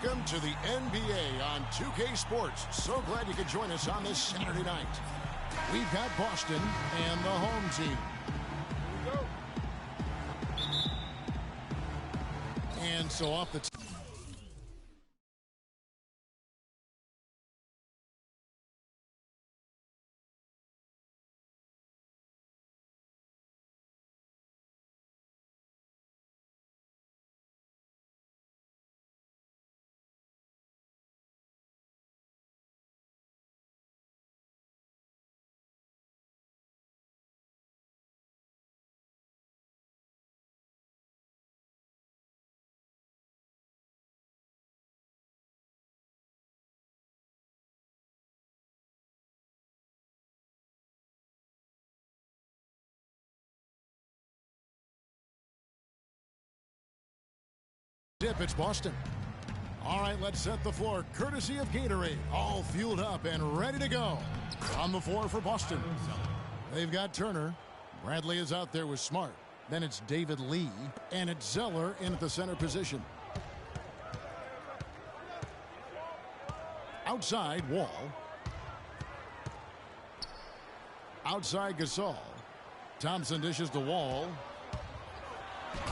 Welcome to the NBA on 2K Sports. So glad you could join us on this Saturday night. We've got Boston and the home team. And so off the tip, it's Boston. All right, let's set the floor courtesy of Gatorade. All fueled up and ready to go. On the floor for Boston. They've got Turner. Bradley is out there with Smart. Then it's David Lee. And it's Zeller in at the center position. Outside, Wall. Outside, Gasol. Thompson dishes to Wall.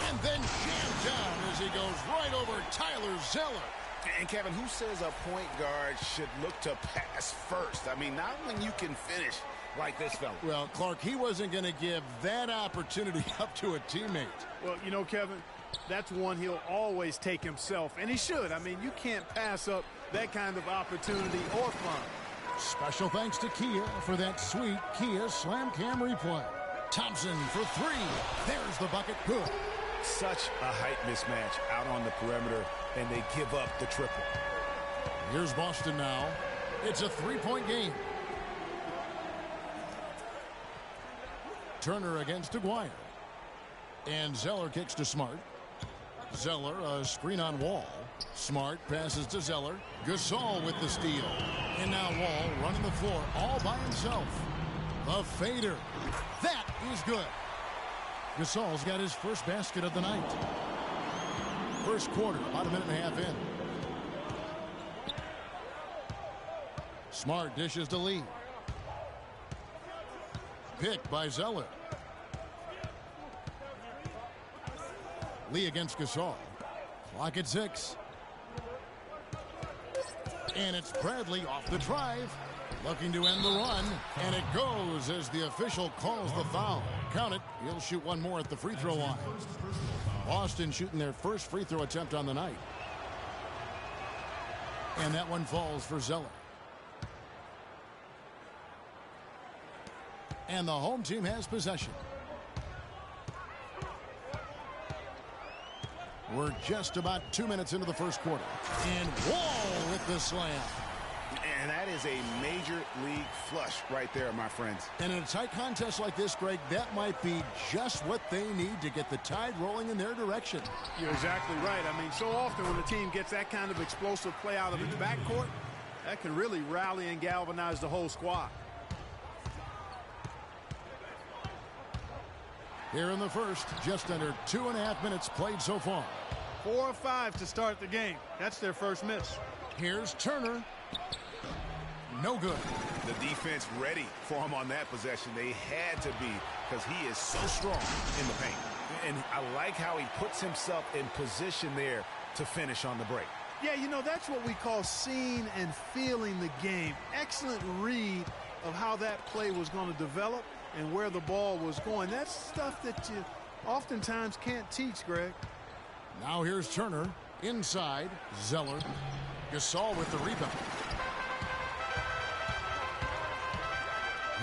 And then jammed down as he goes right over Tyler Zeller. And, Kevin, who says a point guard should look to pass first? I mean, not when you can finish like this fella. Well, Clark, he wasn't going to give that opportunity up to a teammate. Well, you know, Kevin, that's one he'll always take himself, and he should. I mean, you can't pass up that kind of opportunity or fun. Special thanks to Kia for that sweet Kia Slam Cam replay. Thompson for three. There's the bucket. Good. Such a height mismatch out on the perimeter, and they give up the triple. Here's Boston now. It's a three-point game. Turner against Aguirre. And Zeller kicks to Smart. Zeller, a screen on Wall. Smart passes to Zeller. Gasol with the steal. And now Wall running the floor all by himself. The fader. That is good. Gasol's got his first basket of the night. First quarter, about a minute and a half in. Smart dishes to Lee. Picked by Zeller. Lee against Gasol. Clock at 6. And it's Bradley off the drive. Looking to end the run, and it goes as the official calls the foul. Count it. He'll shoot one more at the free throw line. Boston shooting their first free throw attempt on the night. And that one falls for Zeller. And the home team has possession. We're just about 2 minutes into the first quarter. And Wall with the slam. And that is a major league flush right there, my friends. And in a tight contest like this, Greg, that might be just what they need to get the tide rolling in their direction. You're exactly right. I mean, so often when the team gets that kind of explosive play out of its backcourt, that can really rally and galvanize the whole squad. Here in the first, just under 2.5 minutes played so far. 4 of 5 to start the game. That's their first miss. Here's Turner. No good. The defense ready for him on that possession. They had to be, because he is so strong in the paint. And I like how he puts himself in position there to finish on the break. Yeah, you know, that's what we call seeing and feeling the game. Excellent read of how that play was going to develop and where the ball was going. That's stuff that you oftentimes can't teach, Greg. Now here's Turner. Inside, Zeller. Gasol with the rebound.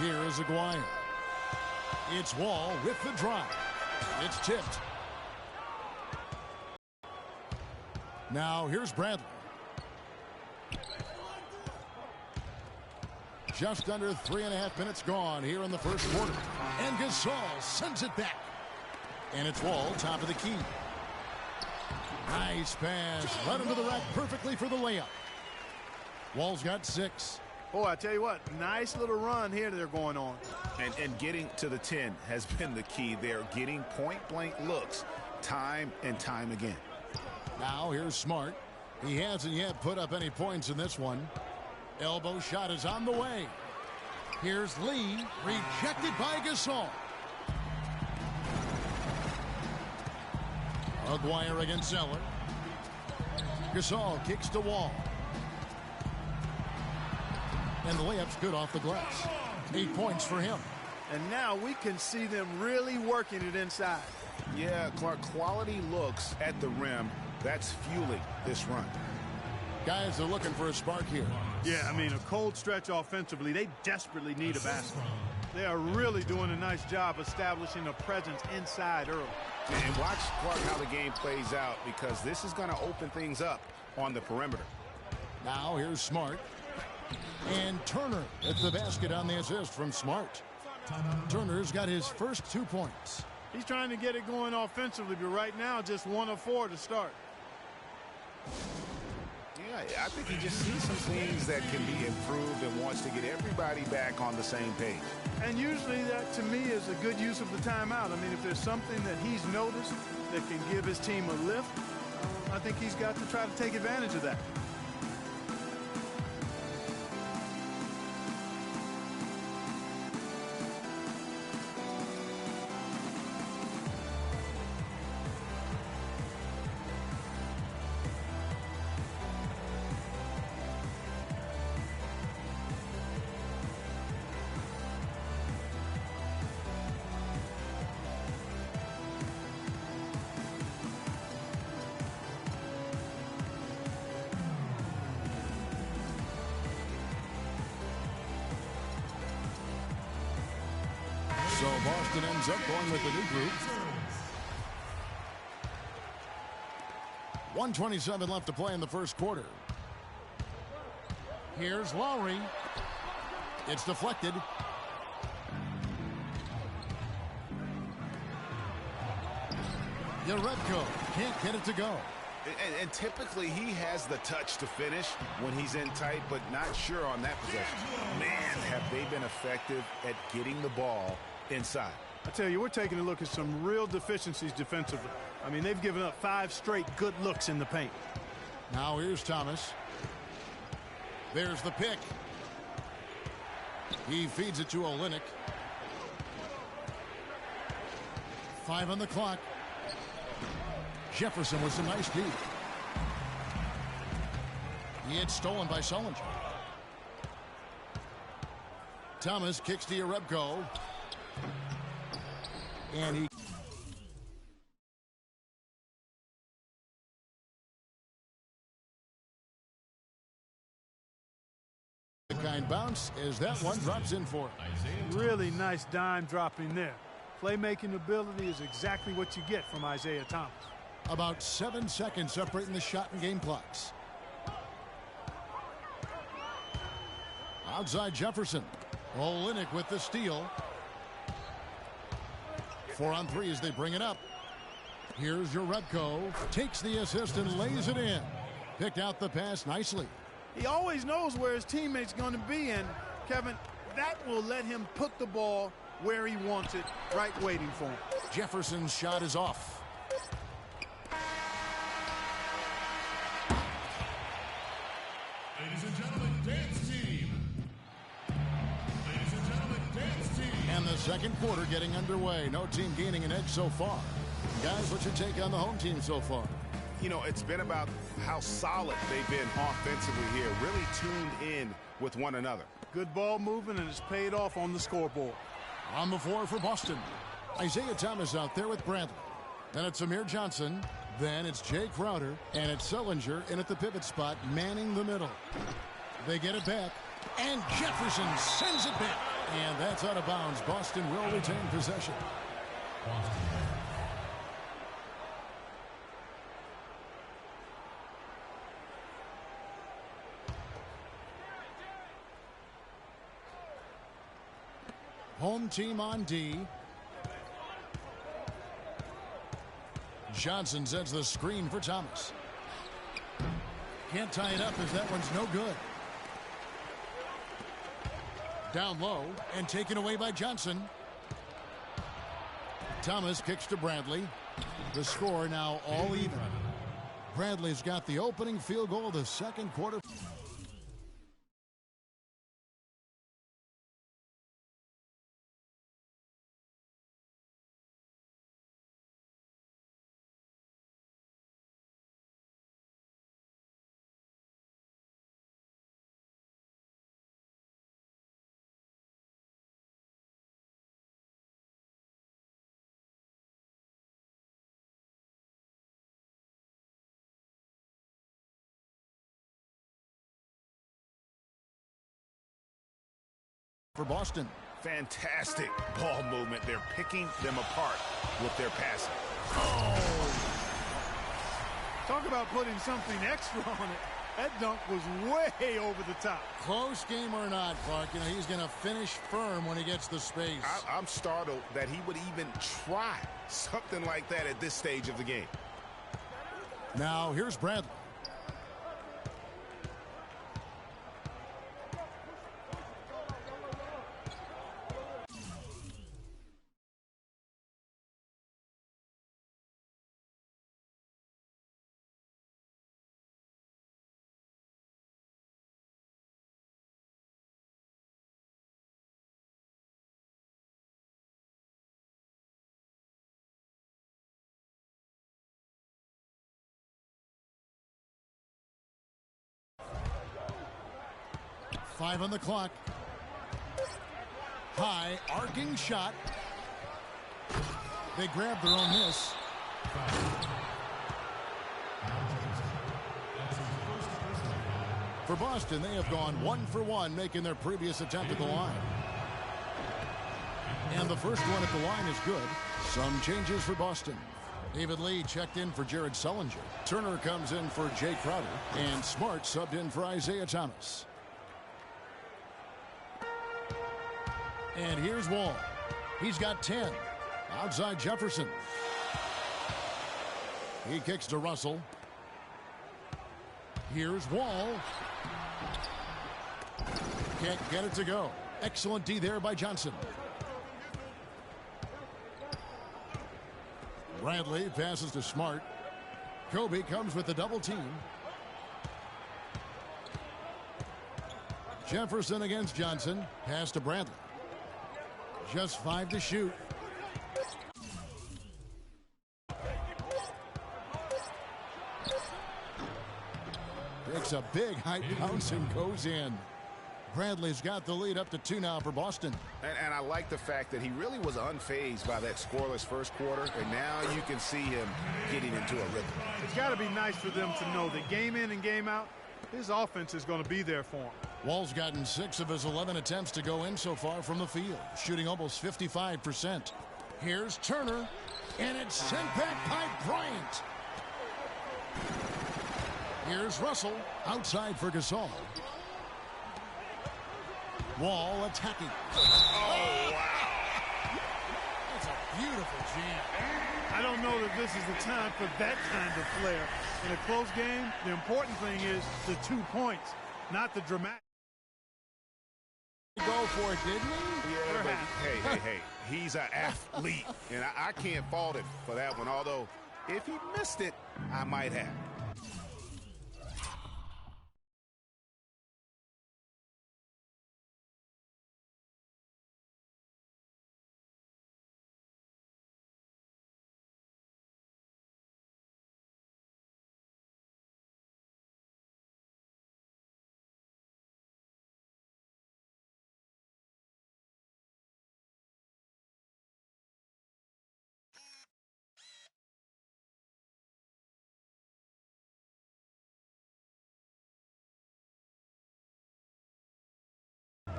Here is Aguirre. It's Wall with the drive. It's tipped. Now here's Bradley. Just under 3.5 minutes gone here in the first quarter. And Gasol sends it back. And it's Wall, top of the key. Nice pass. Led him to the rack perfectly for the layup. Wall's got 6. Boy, I tell you what, nice little run here they're going on. And getting to the 10 has been the key. They're getting point-blank looks time and time again. Now here's Smart. He hasn't yet put up any points in this one. Elbow shot is on the way. Here's Lee, rejected by Gasol. Aguirre against Zeller. Gasol kicks to Wall. And the layup's good off the glass. 8 points for him. And now we can see them really working it inside. Yeah, Clark, quality looks at the rim. That's fueling this run. Guys are looking for a spark here. Yeah, I mean, a cold stretch offensively. They desperately need a basket. They are really doing a nice job establishing a presence inside early. And watch, Clark, how the game plays out, because this is going to open things up on the perimeter. Now here's Smart. And Turner at the basket on the assist from Smart. Turner's got his first 2 points. He's trying to get it going offensively, but right now just 1 of 4 to start. Yeah, I think he just sees some things that can be improved and wants to get everybody back on the same page. And usually that, to me, is a good use of the timeout. I mean, if there's something that he's noticed that can give his team a lift, I think he's got to try to take advantage of that. So Boston ends up going with the new group. 1:27 left to play in the first quarter. Here's Lowry. It's deflected. Yaredko can't get it to go. And typically he has the touch to finish when he's in tight, but not sure on that possession. Man, have they been effective at getting the ball inside. I tell you, we're taking a look at some real deficiencies defensively. I mean, they've given up 5 straight good looks in the paint. Now here's Thomas. There's the pick. He feeds it to Olynyk. 5 on the clock. Jefferson with some nice D. He had stolen by Sullinger. Thomas kicks to Yarebko. And he the kind bounce as that one drops in for him. Really nice dime dropping there. Playmaking ability is exactly what you get from Isaiah Thomas. About 7 seconds separating the shot and game clocks. Outside Jefferson. Olynyk with the steal. 4 on 3 as they bring it up. Here's Yarebko. Takes the assist and lays it in. Picked out the pass nicely. He always knows where his teammate's going to be, and Kevin, that will let him put the ball where he wants it, right waiting for him. Jefferson's shot is off. Ladies and gentlemen, dance team. Ladies and gentlemen, dance team. And the second quarter getting underway. No team gaining an edge so far. Guys, what's your take on the home team so far? You know, it's been about how solid they've been offensively here. Really tuned in with one another. Good ball movement, and it's paid off on the scoreboard. On the floor for Boston. Isaiah Thomas out there with Bradley. Then it's Amir Johnson. Then it's Jay Crowder. And it's Sullinger in at the pivot spot, manning the middle. They get it back. And Jefferson sends it back. And that's out of bounds. Boston will retain possession. Home team on D. Johnson sends the screen for Thomas. Can't tie it up as that one's no good. Down low and taken away by Johnson. Thomas kicks to Bradley. The score now all even. Bradley's got the opening field goal of the second quarter. For Boston. Fantastic ball movement. They're picking them apart with their passing. Oh. Talk about putting something extra on it. That dunk was way over the top. Close game or not, Clark, you know, he's going to finish firm when he gets the space. I'm startled that he would even try something like that at this stage of the game. Now, here's Bradley. Five on the clock. High arcing shot. They grab their own miss. For Boston, they have gone 1 for 1, making their previous attempt at the line. And the first one at the line is good. Some changes for Boston. David Lee checked in for Jared Sullinger. Turner comes in for Jay Crowder. And Smart subbed in for Isaiah Thomas. And here's Wall. He's got 10. Outside Jefferson. He kicks to Russell. Here's Wall. Can't get it to go. Excellent D there by Johnson. Bradley passes to Smart. Kobe comes with the double team. Jefferson against Johnson. Pass to Bradley. Just 5 to shoot. Takes a big high bounce and goes in. Bradley's got the lead up to 2 now for Boston. And I like the fact that he really was unfazed by that scoreless first quarter, and now you can see him getting into a rhythm. It's got to be nice for them to know that game in and game out, his offense is going to be there for him. Wall's gotten 6 of his 11 attempts to go in so far from the field, shooting almost 55%. Here's Turner, and it's sent back by Bryant. Here's Russell, outside for Gasol. Wall attacking. Oh, wow. That's a beautiful jam. I don't know that this is the time for that kind of flair. In a close game, the important thing is the 2 points, not the dramatic. Go for it, didn't he? Yeah, but hey, he's an athlete, and I can't fault him for that one, although if he missed it, I might have.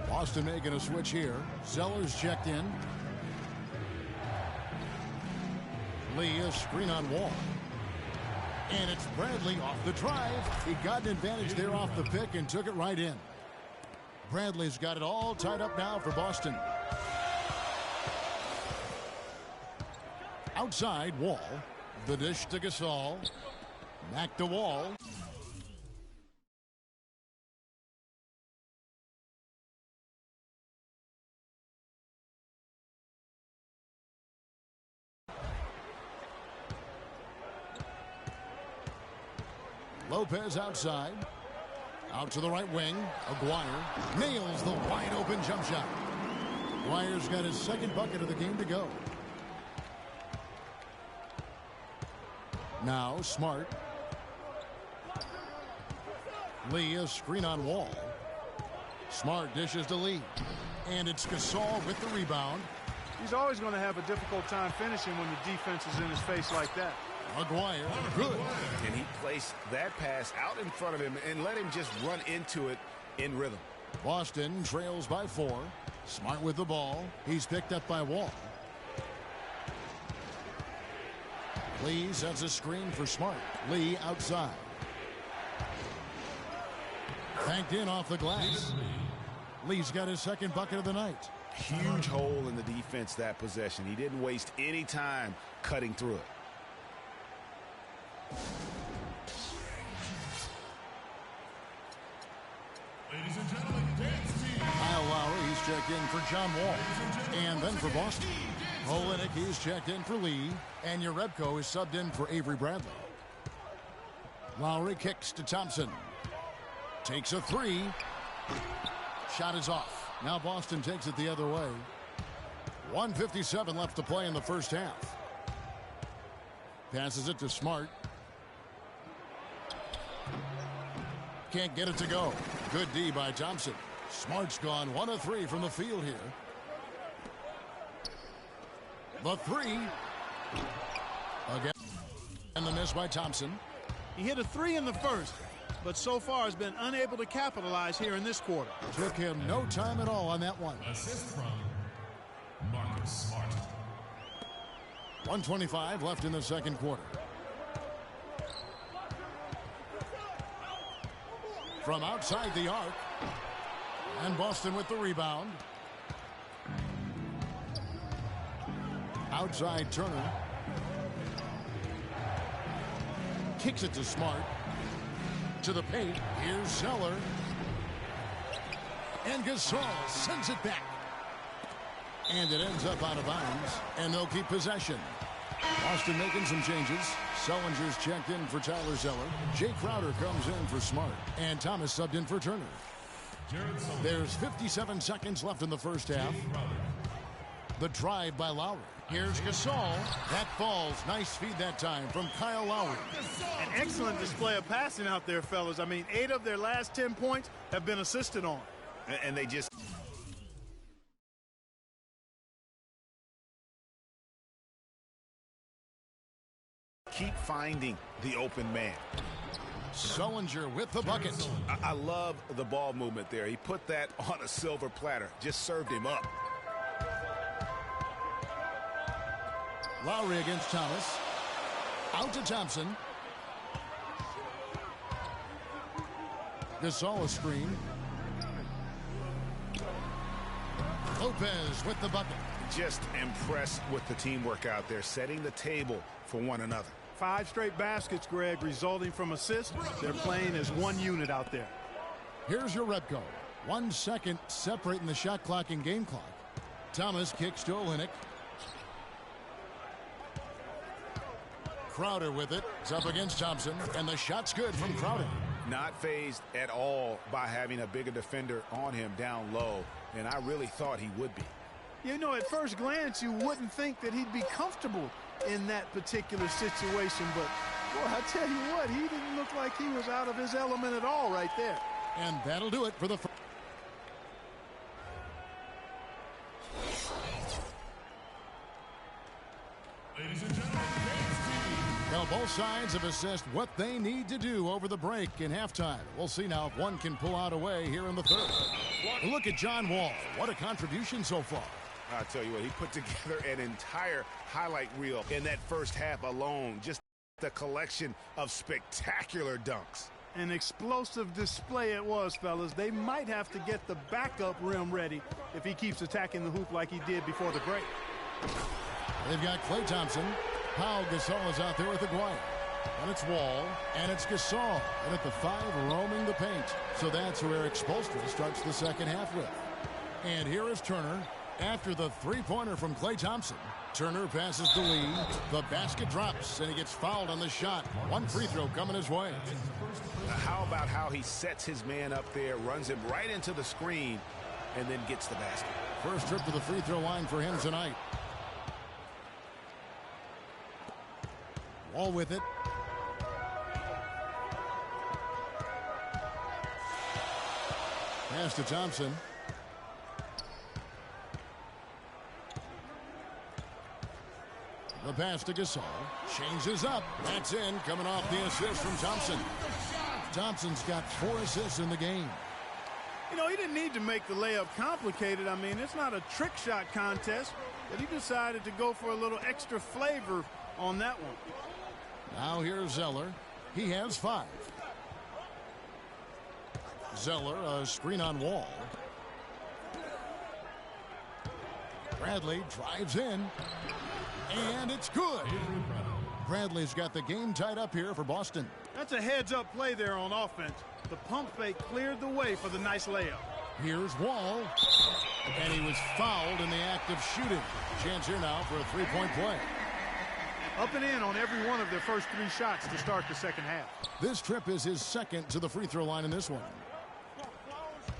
Boston making a switch here. Zeller's checked in. Lee, a screen on Wall. And it's Bradley off the drive. He got an advantage there off the pick and took it right in. Bradley's got it all tied up now for Boston. Outside, Wall. The dish to Gasol. Back to Wall. Lopez outside. Out to the right wing. Aguirre nails the wide open jump shot. Aguirre's got his second bucket of the game to go. Now Smart. Lee, a screen on Wall. Smart dishes to Lee. And it's Gasol with the rebound. He's always going to have a difficult time finishing when the defense is in his face like that. Aguirre, good. And he placed that pass out in front of him and let him just run into it in rhythm. Boston trails by 4. Smart with the ball. He's picked up by Wall. Lee sets a screen for Smart. Lee outside. Banked in off the glass. Lee's got his second bucket of the night. Huge hole in the defense that possession. He didn't waste any time cutting through it. Ladies and gentlemen, dance team. Kyle Lowry, he's checked in for John Wall. And then for Boston. Olenek, he's checked in for Lee. And Yarebko is subbed in for Avery Bradley. Lowry kicks to Thompson. Takes a 3. Shot is off. Now Boston takes it the other way. 1:57 left to play in the first half. Passes it to Smart. Can't get it to go. Good D by Thompson. Smart's gone 1 of 3 from the field here. The 3. Again. And the miss by Thompson. He hit a 3 in the first, but so far has been unable to capitalize here in this quarter. Took him no time at all on that one. Assist from Marcus Smart. 1:25 left in the second quarter. From outside the arc. And Boston with the rebound. Outside Turner. Kicks it to Smart. To the paint. Here's Zeller. And Gasol sends it back. And it ends up out of bounds. And they'll keep possession. Boston making some changes. Sellinger's checked in for Tyler Zeller. Jay Crowder comes in for Smart. And Thomas subbed in for Turner. There's 57 seconds left in the first half. The drive by Lowry. Here's Gasol. That falls. Nice feed that time from Kyle Lowry. An excellent display of passing out there, fellas. I mean, 8 of their last 10 points have been assisted on. And they just... keep finding the open man. Sullinger with the bucket. I love the ball movement there. He put that on a silver platter. Just served him up. Lowry against Thomas. Out to Thompson. Gasol a screen. Lopez with the bucket. Just impressed with the teamwork out there, setting the table for one another. 5 straight baskets, Greg, resulting from assists. They're playing as one unit out there. Here's Yarebko. 1 second separating the shot clock and game clock. Thomas kicks to Olenek. Crowder with it. It's up against Thompson. And the shot's good from Crowder. Not fazed at all by having a bigger defender on him down low. And I really thought he would be. You know, at first glance, you wouldn't think that he'd be comfortable in that particular situation. But, boy, I tell you what, he didn't look like he was out of his element at all right there. And that'll do it for the first. Ladies and gentlemen, dance team. Well, both sides have assessed what they need to do over the break in halftime. We'll see now if one can pull out a way here in the third. Look at John Wall. What a contribution so far. I'll tell you what, he put together an entire highlight reel in that first half alone. Just the collection of spectacular dunks. An explosive display it was, fellas. They might have to get the backup rim ready if he keeps attacking the hoop like he did before the break. They've got Klay Thompson. Pau Gasol is out there with Aguirre. And it's Wall, and it's Gasol. And at the 5, roaming the paint. So that's who Eric Spoelstra starts the second half with. And here is Turner. After the three-pointer from Klay Thompson, Turner passes to Lee. The basket drops, and he gets fouled on the shot. One free throw coming his way. Now, how about how he sets his man up there, runs him right into the screen, and then gets the basket. First trip to the free throw line for him tonight. Wall with it. Pass to Thompson. The pass to Gasol. Changes up. That's in. Coming off the assist from Thompson. Thompson's got 4 assists in the game. You know, he didn't need to make the layup complicated. I mean, it's not a trick shot contest, but he decided to go for a little extra flavor on that one. Now here's Zeller. He has 5. Zeller, a screen on Wall. Bradley drives in. And it's good. Bradley's got the game tied up here for Boston. That's a heads-up play there on offense. The pump fake cleared the way for the nice layup. Here's Wall. And he was fouled in the act of shooting. Chance here now for a three-point play. Up and in on every one of their first 3 shots to start the second half. This trip is his second to the free throw line in this one.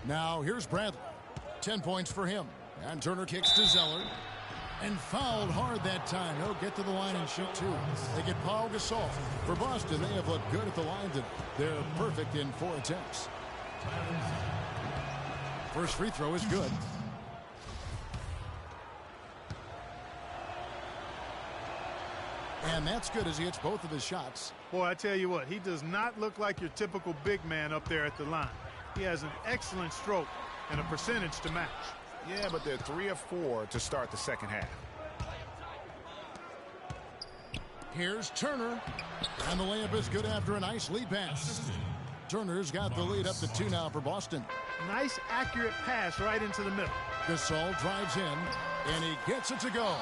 Now here's Bradley. 10 points for him. And Turner kicks to Zeller. And fouled hard that time. He'll get to the line and shoot 2. They get Paul Gasol. For Boston, they have looked good at the line today. They're perfect in 4 attempts. First free throw is good. And that's good as he hits both of his shots. Boy, I tell you what, he does not look like your typical big man up there at the line. He has an excellent stroke and a percentage to match. Yeah, but they're 3 of 4 to start the second half. Here's Turner. And the layup is good after a nice lead pass. Turner's got the lead up to 2 now for Boston. Nice, accurate pass right into the middle. Gasol drives in, and he gets it to go.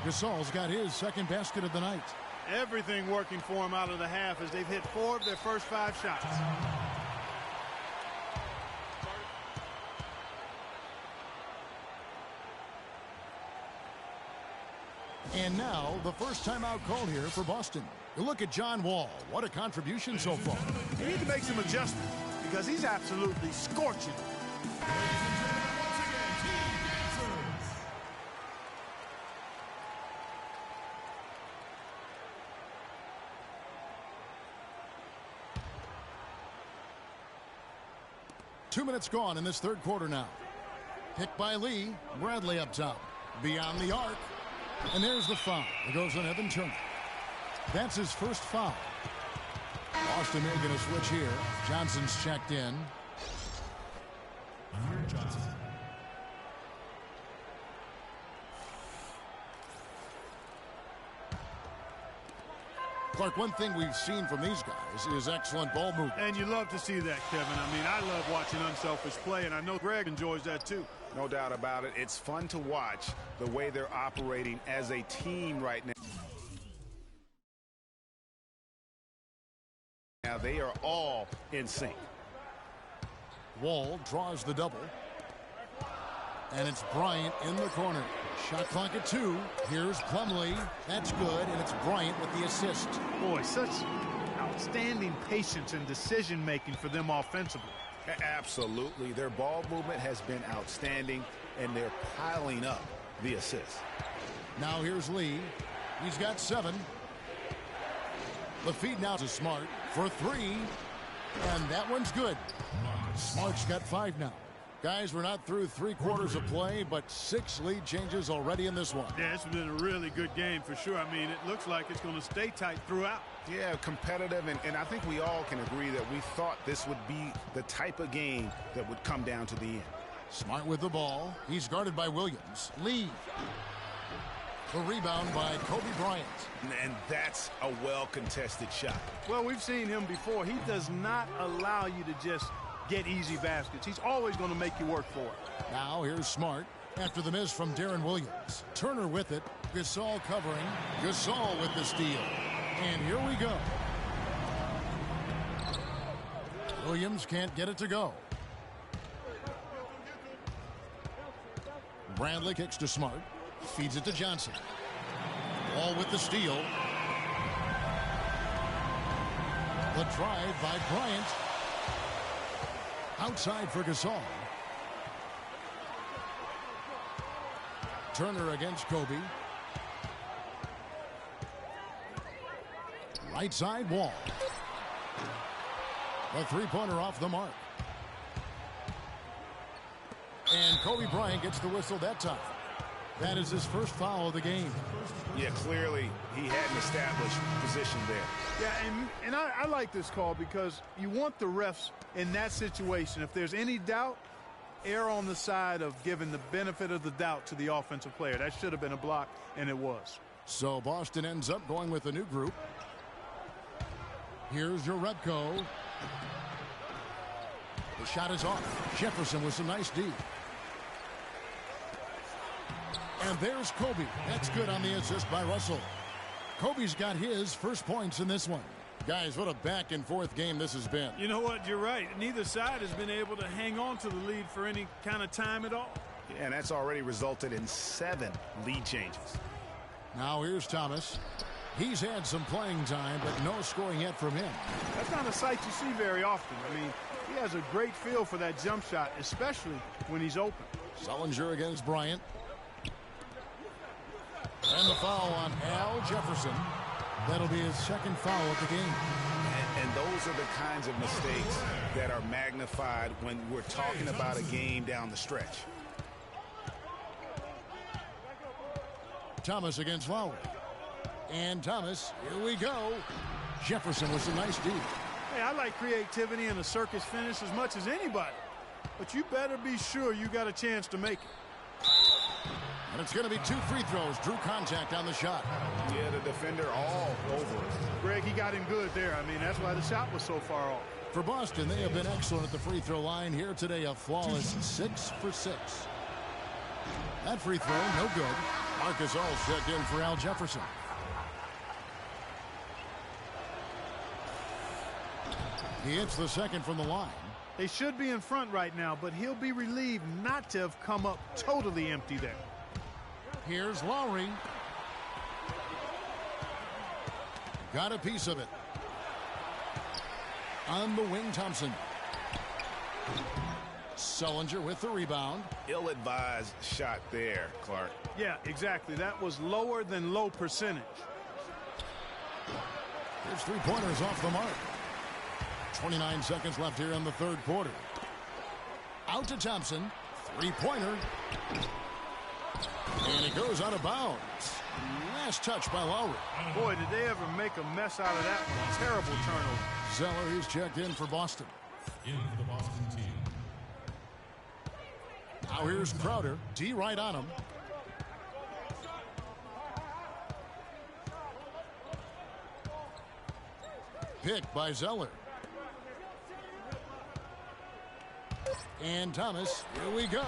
Gasol's got his second basket of the night. Everything working for him out of the half as they've hit 4 of their first 5 shots. And now, the first timeout called here for Boston. Look at John Wall. What a contribution so far. They need to make some adjustments because he's absolutely scorching. Two minutes gone in this third quarter now. Picked by Lee. Bradley up top. Beyond the arc. And there's the foul. It goes on Evan Turner. That's his first foul. Boston making a switch here. Johnson's checked in. Johnson. Clark, one thing we've seen from these guys is excellent ball movement. And you love to see that, Kevin. I mean, I love watching unselfish play, and I know Greg enjoys that too. No doubt about it. It's fun to watch the way they're operating as a team right now. Now they are all in sync. Wall draws the double. And it's Bryant in the corner. Shot clock at 2. Here's Plumlee. That's good, and it's Bryant with the assist. Boy, such outstanding patience and decision-making for them offensively. Absolutely. Their ball movement has been outstanding, and they're piling up the assists. Now here's Lee. He's got 7. The feed now to Smart for 3. And that one's good. Smart's got 5 now. Guys, we're not through 3 quarters of play, but 6 lead changes already in this one. Yeah, it's been a really good game for sure. I mean, it looks like it's going to stay tight throughout. Yeah, competitive, and I think we all can agree that we thought this would be the type of game that would come down to the end. Smart with the ball. He's guarded by Williams. Lee. The rebound by Kobe Bryant. And that's a well-contested shot. Well, we've seen him before. He does not allow you to just get easy baskets. He's always going to make you work for it. Now here's Smart after the miss from Darren Williams. Turner with it. Gasol covering. Gasol with the steal. And here we go. Williams can't get it to go. Bradley kicks to Smart. Feeds it to Johnson. Wall with the steal. The drive by Bryant. Outside for Gasol. Turner against Kobe. Right side, Wall. A three-pointer off the mark. And Kobe Bryant gets the whistle that time. That is his first foul of the game. Yeah, clearly he had an established position there. Yeah, and I like this call because you want the refs in that situation. If there's any doubt, err on the side of giving the benefit of the doubt to the offensive player. That should have been a block, and it was. So Boston ends up going with a new group. Here's Jerebko. The shot is off. Jefferson with some nice D. And there's Kobe. That's good on the assist by Russell. Kobe's got his first points in this one. Guys, what a back-and-forth game this has been. You know what? You're right. Neither side has been able to hang on to the lead for any kind of time at all. Yeah, and that's already resulted in 7 lead changes. Now here's Thomas. He's had some playing time, but no scoring yet from him. That's not a sight you see very often. I mean, he has a great feel for that jump shot, especially when he's open. Sullinger against Bryant. And the foul on Al Jefferson. That'll be his second foul of the game. And those are the kinds of mistakes that are magnified when we're talking about a game down the stretch. Thomas against Lowry. And Thomas, here we go. Jefferson with some nice D. Hey, I like creativity and a circus finish as much as anybody. But you better be sure you got a chance to make it. And it's going to be 2 free throws. Drew contact on the shot. Yeah, the defender all over it. Greg, he got him good there. I mean, that's why the shot was so far off. For Boston, they have been excellent at the free throw line here today. A flawless 6 for 6. That free throw, no good. Marcus All checked in for Al Jefferson. He hits the second from the line. They should be in front right now, but he'll be relieved not to have come up totally empty there. Here's Lowry. Got a piece of it. On the wing, Thompson. Sullinger with the rebound. Ill-advised shot there, Clark. Yeah, exactly. That was lower than low percentage. There's 3-pointers off the mark. 29 seconds left here in the third quarter. Out to Thompson. 3-pointer. And it goes out of bounds. Last touch by Lowry. Boy, did they ever make a mess out of that one. Terrible turnover. Zeller, who's checked in for Boston. In for the Boston team. Now here's Crowder. D right on him. Pick by Zeller. And Thomas, here we go.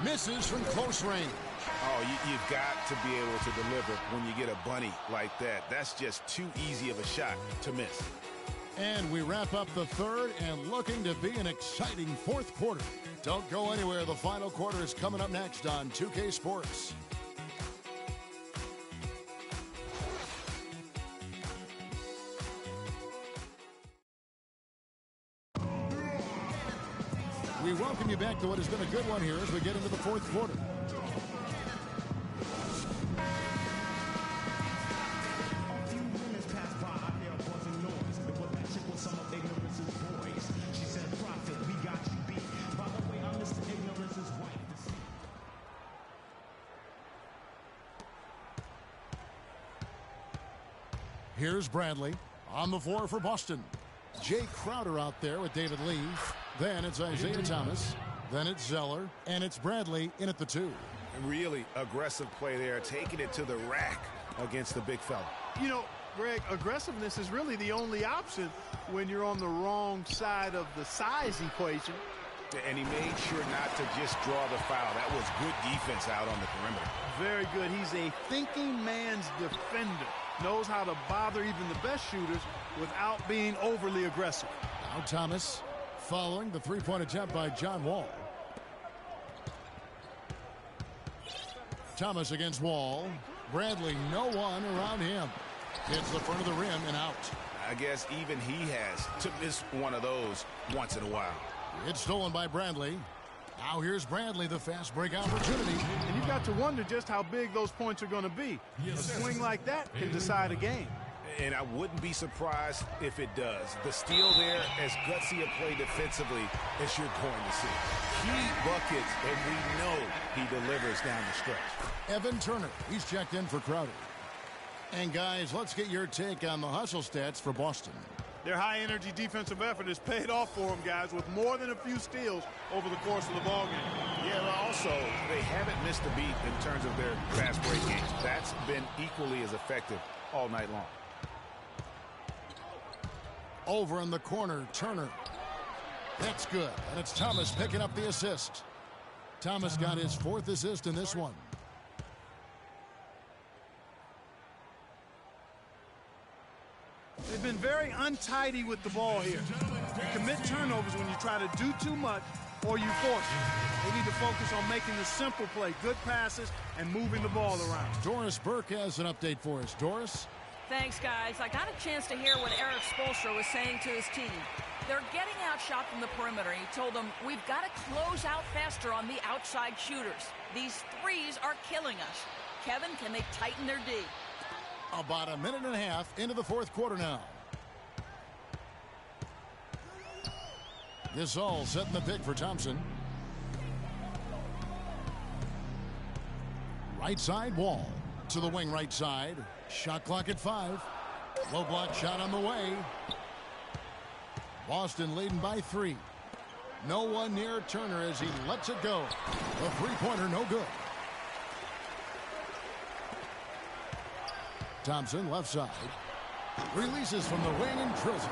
Misses from close range. Oh, you've got to be able to deliver when you get a bunny like that. That's just too easy of a shot to miss. And we wrap up the third and looking to be an exciting fourth quarter. Don't go anywhere. The final quarter is coming up next on 2K Sports. We welcome you back to what has been a good one here as we get into the fourth quarter. Here's Bradley on the floor for Boston. Jay Crowder out there with David Lee. Then it's Isaiah Thomas. Then it's Zeller. And it's Bradley in at the 2. Really aggressive play there, taking it to the rack against the big fella. You know, Greg, aggressiveness is really the only option when you're on the wrong side of the size equation. And he made sure not to just draw the foul. That was good defense out on the perimeter. Very good. He's a thinking man's defender. Knows how to bother even the best shooters without being overly aggressive. Now Thomas following the 3-point attempt by John Wall. Thomas against Wall. Bradley, no one around him. Hits the front of the rim and out. I guess even he has to miss one of those once in a while. It's stolen by Bradley. Now here's Bradley, the fast break opportunity. And you've got to wonder just how big those points are going to be. A swing like that can decide a game. And I wouldn't be surprised if it does. The steal there, as gutsy a play defensively as you're going to see. Key buckets, and we know he delivers down the stretch. Evan Turner, he's checked in for Crowder. And guys, let's get your take on the hustle stats for Boston. Their high-energy defensive effort has paid off for them, guys, with more than a few steals over the course of the ballgame. Yeah, but also, they haven't missed a beat in terms of their fast break games. That's been equally as effective all night long. Over in the corner, Turner. That's good, and it's Thomas picking up the assist. Thomas got his 4th assist in this one. They've been very untidy with the ball here. You commit turnovers when you try to do too much or you force it. They need to focus on making the simple play, good passes, and moving the ball around. Doris Burke has an update for us. Doris? Thanks, guys. I got a chance to hear what Eric Spoelstra was saying to his team. They're getting outshot from the perimeter. He told them, we've got to close out faster on the outside shooters. These threes are killing us. Kevin, can they tighten their D? About a minute and a half into the 4th quarter now. Gasol setting the pick for Thompson. Right side, Wall to the wing right side. Shot clock at 5. Low block shot on the way. Boston leading by 3. No one near Turner as he lets it go. The three-pointer no good. Thompson left side. Releases from the wing and drills it.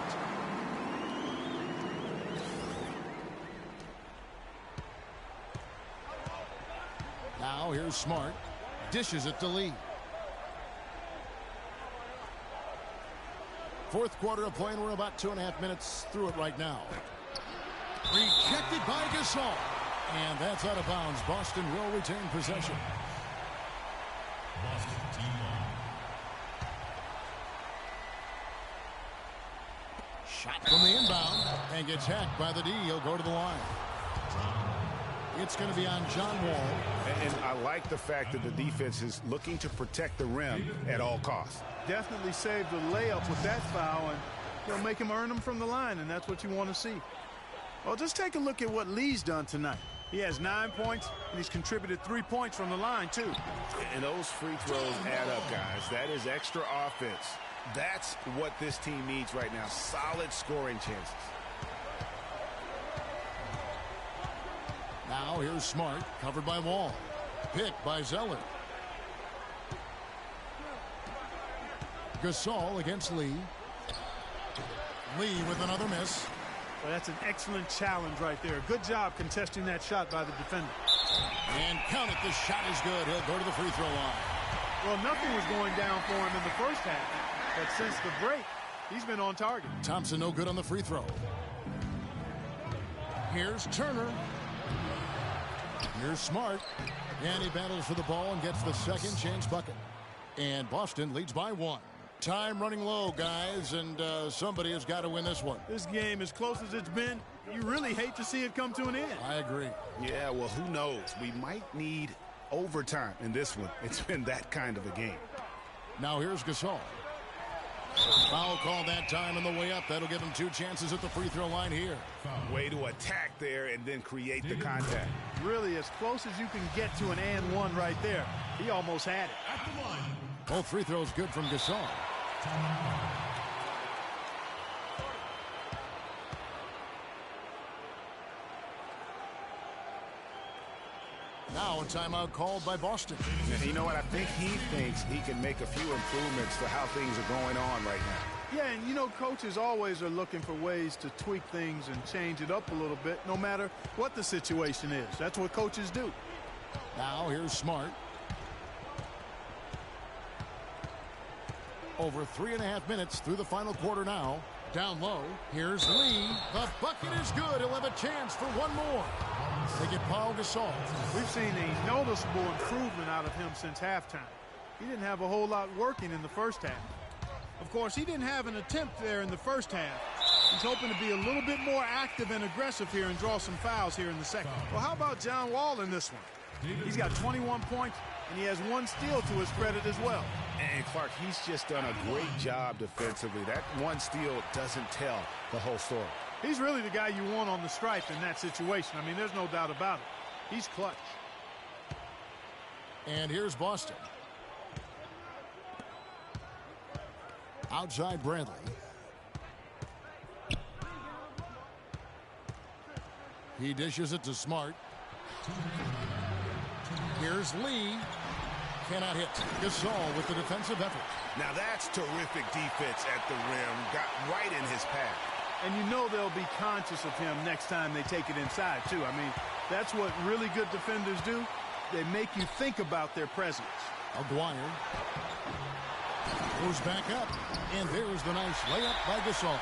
Now here's Smart. Dishes it to Lee. 4th quarter of play, and we're about 2.5 minutes through it right now. Rejected by Gasol. And that's out of bounds. Boston will retain possession. Boston team ball. Shot from the inbound and gets hacked by the D. He'll go to the line. It's going to be on John Wall. And I like the fact that the defense is looking to protect the rim at all costs. Definitely saved the layup with that foul, and they'll make him earn them from the line, and that's what you want to see. Well, just take a look at what Lee's done tonight. He has 9 points, and he's contributed 3 points from the line, too. And those free throws add up, guys. That is extra offense. That's what this team needs right now. Solid scoring chances. Now here's Smart, covered by Wall. Picked by Zeller. Gasol against Lee. Lee with another miss. Well, that's an excellent challenge right there. Good job contesting that shot by the defender. And count it, the shot is good. He'll go to the free throw line. Well, nothing was going down for him in the first half, but since the break, he's been on target. Thompson no good on the free throw. Here's Turner. Here's Smart. And he battles for the ball and gets the second chance bucket. And Boston leads by 1. Time running low, guys, and somebody has got to win this one. This game, as close as it's been, you really hate to see it come to an end. I agree. Yeah, well, who knows? We might need overtime in this one. It's been that kind of a game. Now here's Gasol. Foul call that time on the way up. That'll give him 2 chances at the free throw line here. Way to attack there and then create the contact. Really, as close as you can get to an and one right there. He almost had it. At the line. Both free throws good from Gasol. Now a timeout called by Boston. You know what? I think he thinks he can make a few improvements to how things are going on right now. Yeah, and you know, coaches always are looking for ways to tweak things and change it up a little bit, no matter what the situation is. That's what coaches do. Now here's Smart. Over 3.5 minutes through the final quarter now. Down low. Here's Lee. The bucket is good. He'll have a chance for one more. They get Paul Gasol. We've seen a noticeable improvement out of him since halftime. He didn't have a whole lot working in the first half. Of course, he didn't have an attempt there in the first half. He's hoping to be a little bit more active and aggressive here and draw some fouls here in the second. Well, how about John Wall in this one? He's got 21 points, and he has 1 steal to his credit as well. And Clark, he's just done a great job defensively. That 1 steal doesn't tell the whole story. He's really the guy you want on the stripe in that situation. I mean, there's no doubt about it. He's clutch. And here's Boston. Outside Bradley. He dishes it to Smart. Here's Lee. Cannot hit. Gasol with the defensive effort. Now that's terrific defense at the rim. Got right in his path. And you know they'll be conscious of him next time they take it inside, too. I mean, that's what really good defenders do. They make you think about their presence. Aguirre goes back up. And there's the nice layup by Gasol.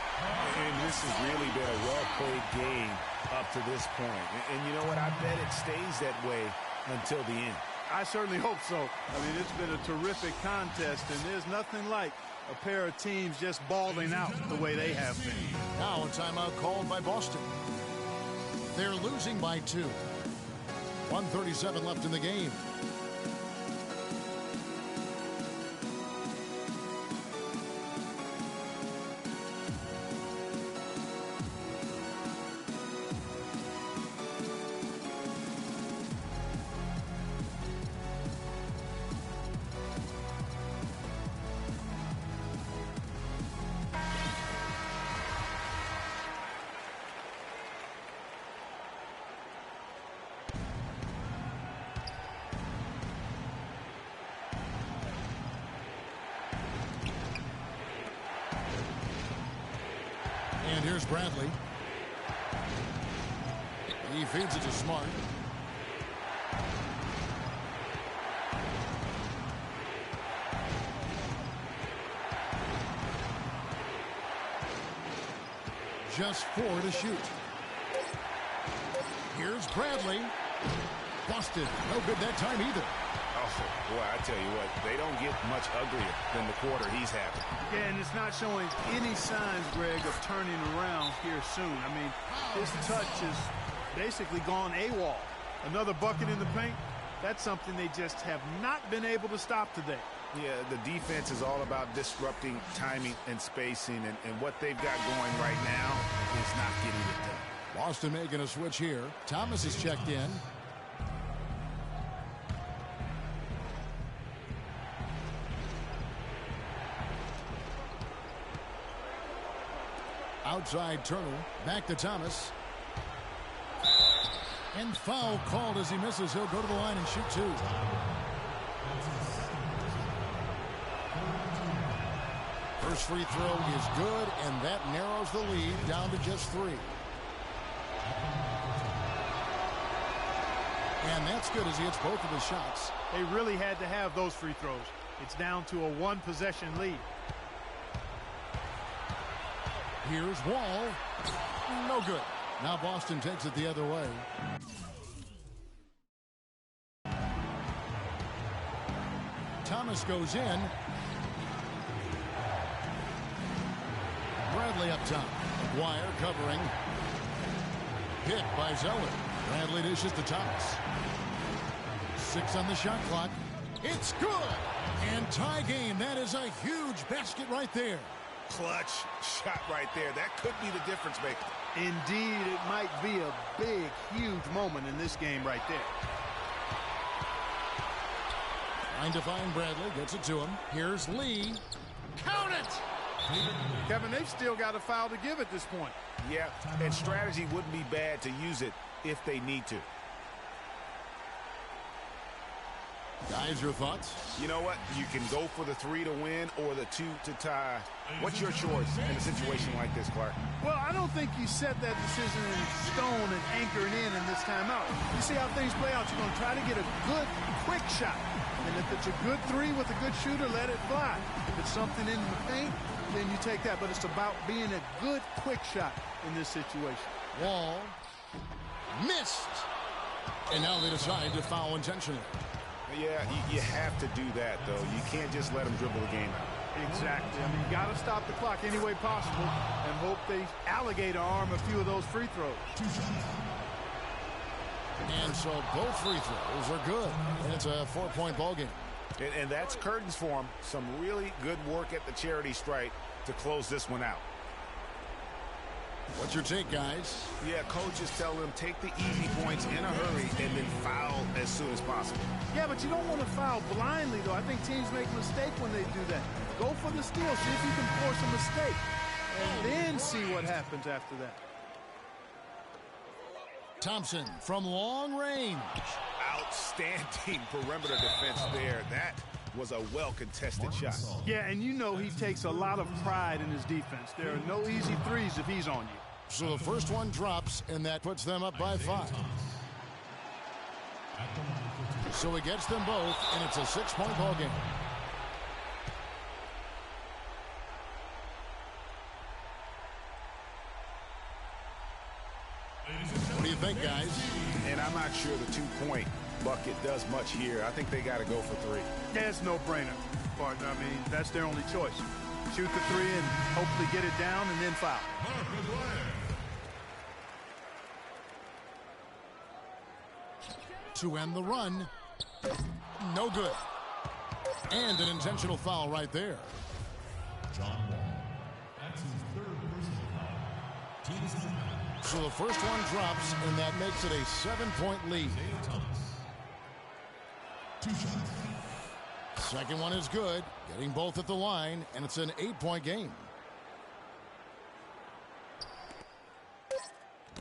And this has really been a well-played game up to this point. And you know what? I bet it stays that way until the end. I certainly hope so. I mean, it's been a terrific contest, and there's nothing like a pair of teams just balling out the way they have been. Now a timeout called by Boston. They're losing by 2. 1:37 left in the game. And here's Bradley. He feeds it to Smart. Just 4 to shoot. Here's Bradley. Busted. No good that time either. Oh, boy, I tell you what, they don't get much uglier than the quarter he's having. Yeah, and it's not showing any signs, Greg, of turning around here soon. I mean, his touch has basically gone AWOL. Another bucket in the paint, that's something they just have not been able to stop today. Yeah, the defense is all about disrupting timing and spacing, and what they've got going right now is not getting it done. Boston making a switch here. Thomas is checked in. Outside Turner. Back to Thomas. And foul called as he misses. He'll go to the line and shoot 2. First free throw is good, and that narrows the lead down to just 3. And that's good as he hits both of his shots. They really had to have those free throws. It's down to a 1-possession lead. Here's Wall. No good. Now Boston takes it the other way. Thomas goes in. Bradley up top. Aguirre covering. Hit by Zeller. Bradley dishes to Thomas. 6 on the shot clock. It's good. And tie game. That is a huge basket right there. Clutch shot right there. That could be the difference maker. Indeed, it might be a big, huge moment in this game right there. Trying to find Bradley. Gets it to him. Here's Lee. Count it! Kevin, they've still got a foul to give at this point. Yeah, and strategy wouldn't be bad to use it if they need to. Guys, your thoughts? You know what? You can go for the 3 to win or the 2 to tie. What's your choice in a situation like this, Clark? Well, I don't think you set that decision in stone and anchor it in this timeout. You see how things play out. You're going to try to get a good, quick shot. And if it's a good 3 with a good shooter, let it fly. If it's something in the paint, then you take that. But it's about being a good, quick shot in this situation. Wall. Missed. And now they decide to foul intentionally. Yeah, you have to do that, though. You can't just let them dribble the game out. Exactly. I mean, you got to stop the clock any way possible and hope they alligator arm a few of those free throws. And so both free throws are good. And it's a 4-point ball game. And that's curtains for them. Some really good work at the charity stripe to close this one out. What's your take, guys? Yeah, coaches tell them take the easy points in a hurry and then foul as soon as possible. Yeah, but you don't want to foul blindly, though. I think teams make a mistake when they do that. Go for the steal. See if you can force a mistake. And then see what happens after that. Thompson from long range. Outstanding perimeter defense there. That was a well-contested shot. Yeah, and you know he takes a lot of pride in his defense. There are no easy threes if he's on you. So the first one drops, and that puts them up by 5. So he gets them both, and it's a 6-point ball game. What do you think, guys? And I'm not sure the 2-point bucket does much here. I think they got to go for 3. Yeah, it's no brainer, partner. I mean, that's their only choice. Shoot the 3 and hopefully get it down and then foul. To end the run. No good. And an intentional foul right there. So the first one drops, and that makes it a 7-point lead. Second one is good, getting both at the line, and it's an 8-point game.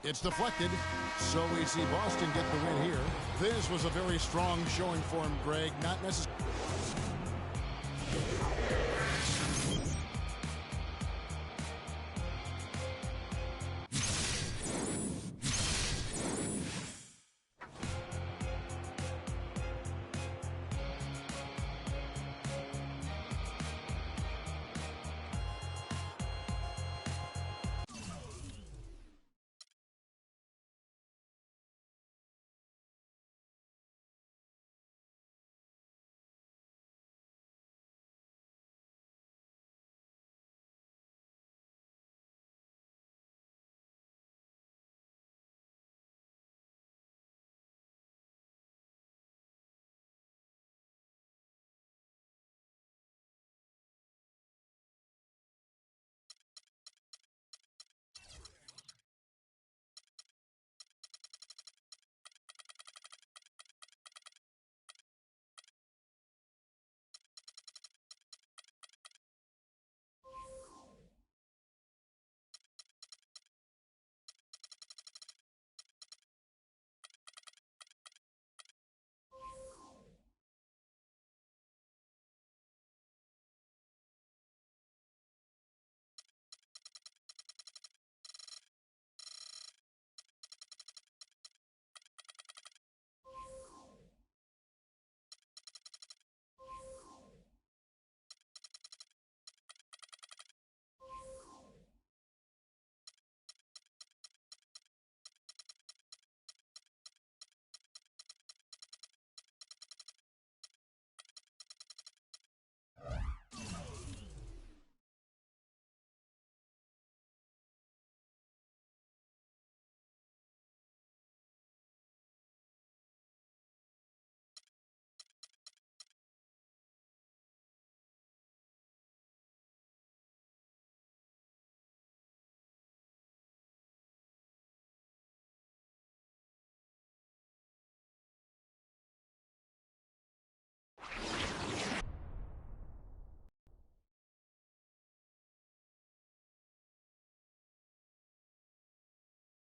It's deflected, so we see Boston get the win here. This was a very strong showing for him, Greg. Not necessarily.